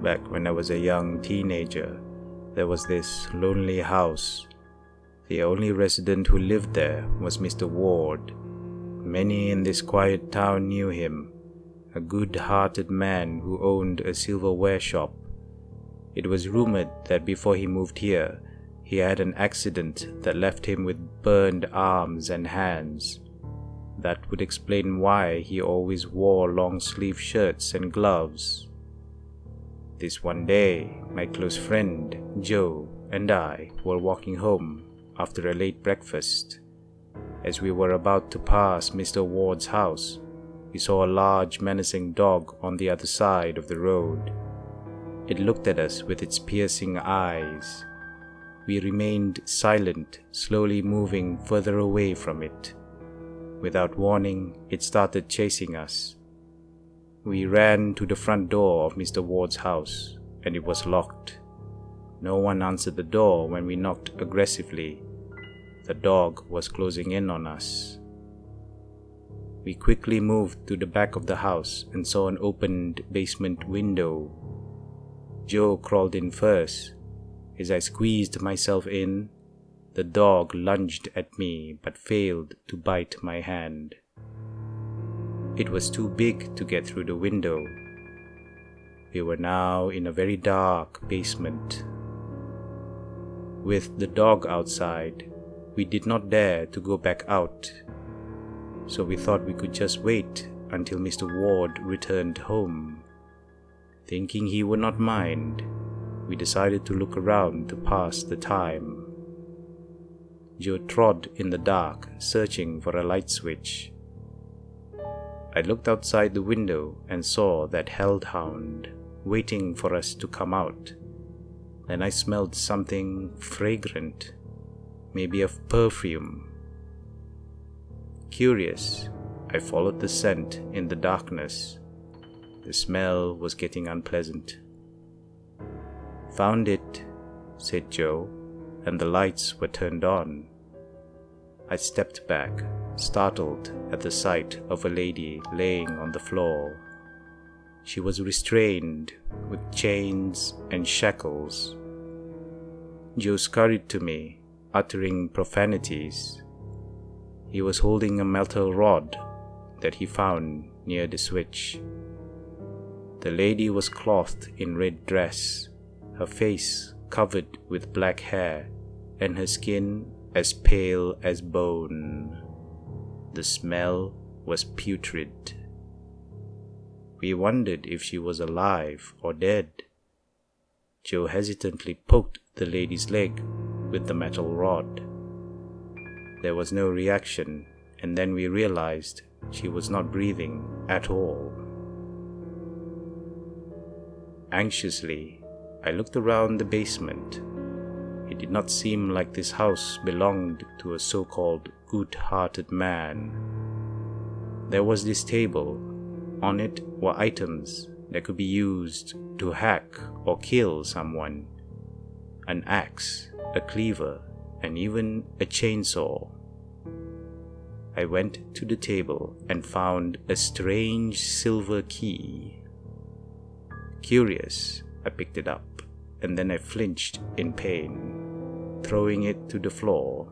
Back when I was a young teenager, there was this lonely house. The only resident who lived there was Mr. Ward. Many in this quiet town knew him, a good-hearted man who owned a silverware shop. It was rumored that before he moved here, he had an accident that left him with burned arms and hands. That would explain why he always wore long-sleeve shirts and gloves. This one day, my close friend, Joe, and I were walking home after a late breakfast. As we were about to pass Mr. Ward's house, we saw a large menacing dog on the other side of the road. It looked at us with its piercing eyes. We remained silent, slowly moving further away from it. Without warning, it started chasing us. We ran to the front door of Mr. Ward's house, and it was locked. No one answered the door when we knocked aggressively. The dog was closing in on us. We quickly moved to the back of the house and saw an opened basement window. Joe crawled in first. As I squeezed myself in, the dog lunged at me but failed to bite my hand. It was too big to get through the window. We were now in a very dark basement. With the dog outside, we did not dare to go back out, so we thought we could just wait until Mr. Ward returned home. Thinking he would not mind, we decided to look around to pass the time. Joe trod in the dark, searching for a light switch. I looked outside the window and saw that hellhound waiting for us to come out. Then I smelled something fragrant, maybe of perfume. Curious, I followed the scent in the darkness. The smell was getting unpleasant. "Found it," said Joe, and the lights were turned on. I stepped back, startled at the sight of a lady laying on the floor. She was restrained with chains and shackles. Joe scurried to me, uttering profanities. He was holding a metal rod that he found near the switch. The lady was clothed in red dress, her face covered with black hair, and her skin as pale as bone. The smell was putrid. We wondered if she was alive or dead. Joe hesitantly poked the lady's leg with the metal rod. There was no reaction, and then we realized she was not breathing at all. Anxiously, I looked around the basement. It did not seem like this house belonged to a so-called good-hearted man. There was this table. On it were items that could be used to hack or kill someone. An axe, a cleaver, and even a chainsaw. I went to the table and found a strange silver key. Curious, I picked it up, and then I flinched in pain, throwing it to the floor.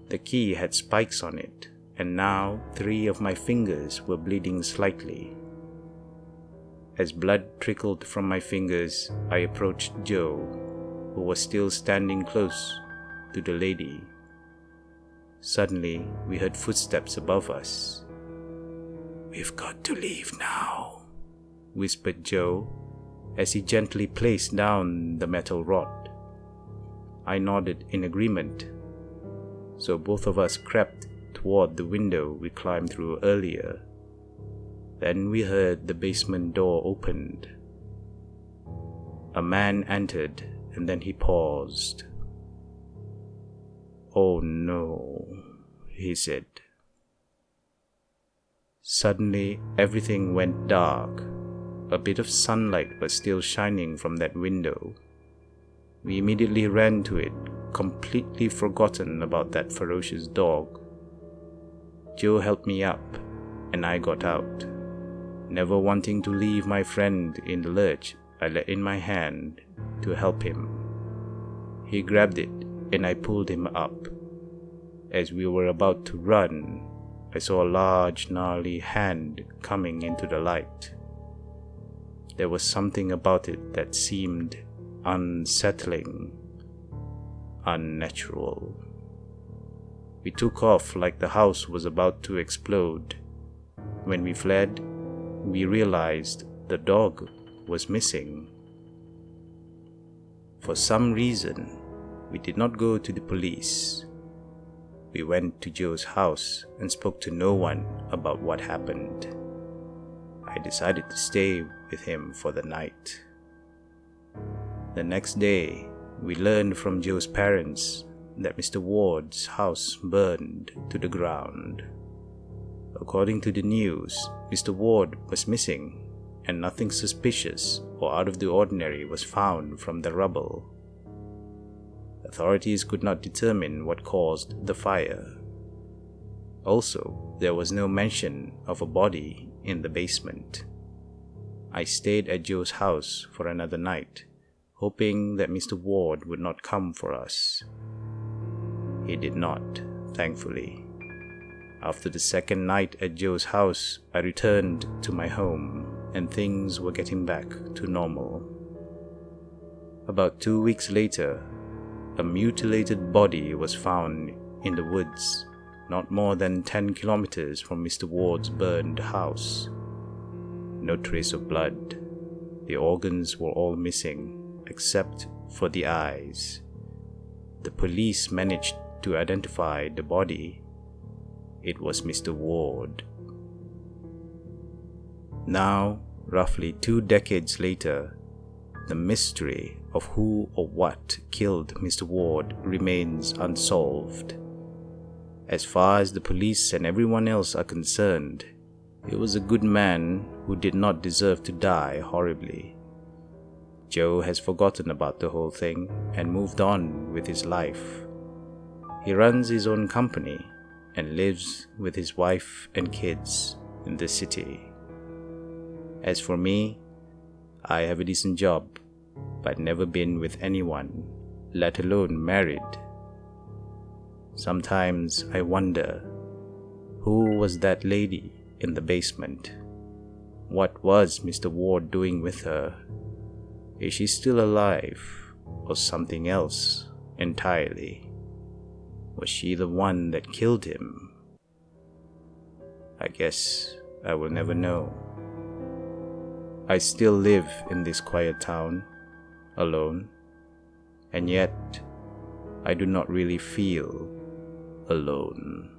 The key had spikes on it, and now 3 of my fingers were bleeding slightly. As blood trickled from my fingers, I approached Joe, who was still standing close to the lady. Suddenly, we heard footsteps above us. "We've got to leave now," whispered Joe, as he gently placed down the metal rod. I nodded in agreement, so both of us crept toward the window we climbed through earlier. Then we heard the basement door opened. A man entered, and then he paused. "Oh no," he said. Suddenly, everything went dark. A bit of sunlight was still shining from that window. We immediately ran to it, completely forgotten about that ferocious dog. Joe helped me up, and I got out, never wanting to leave my friend in the lurch I let in my hand to help him. He grabbed it and I pulled him up. As we were about to run, I saw a large, gnarly hand coming into the light. There was something about it that seemed unsettling, unnatural. We took off like the house was about to explode. When we fled, we realized the dog was missing. For some reason, we did not go to the police. We went to Joe's house and spoke to no one about what happened. I decided to stay with him for the night. The next day, we learned from Joe's parents that Mr. Ward's house burned to the ground. According to the news, Mr. Ward was missing, and nothing suspicious or out of the ordinary was found from the rubble. Authorities could not determine what caused the fire. Also, there was no mention of a body in the basement. I stayed at Joe's house for another night, hoping that Mr. Ward would not come for us. He did not, thankfully. After the second night at Joe's house, I returned to my home, and things were getting back to normal. About 2 weeks later, a mutilated body was found in the woods, not more than 10 kilometers from Mr. Ward's burned house. No trace of blood. The organs were all missing, except for the eyes. The police managed to identify the body. It was Mr. Ward. Now, roughly 2 decades later, the mystery of who or what killed Mr. Ward remains unsolved. As far as the police and everyone else are concerned, he was a good man who did not deserve to die horribly. Joe has forgotten about the whole thing and moved on with his life. He runs his own company and lives with his wife and kids in the city. As for me, I have a decent job, but never been with anyone, let alone married. Sometimes I wonder, who was that lady in the basement? What was Mr. Ward doing with her? Is she still alive, or something else entirely? Was she the one that killed him? I guess I will never know. I still live in this quiet town, alone, and yet I do not really feel alone.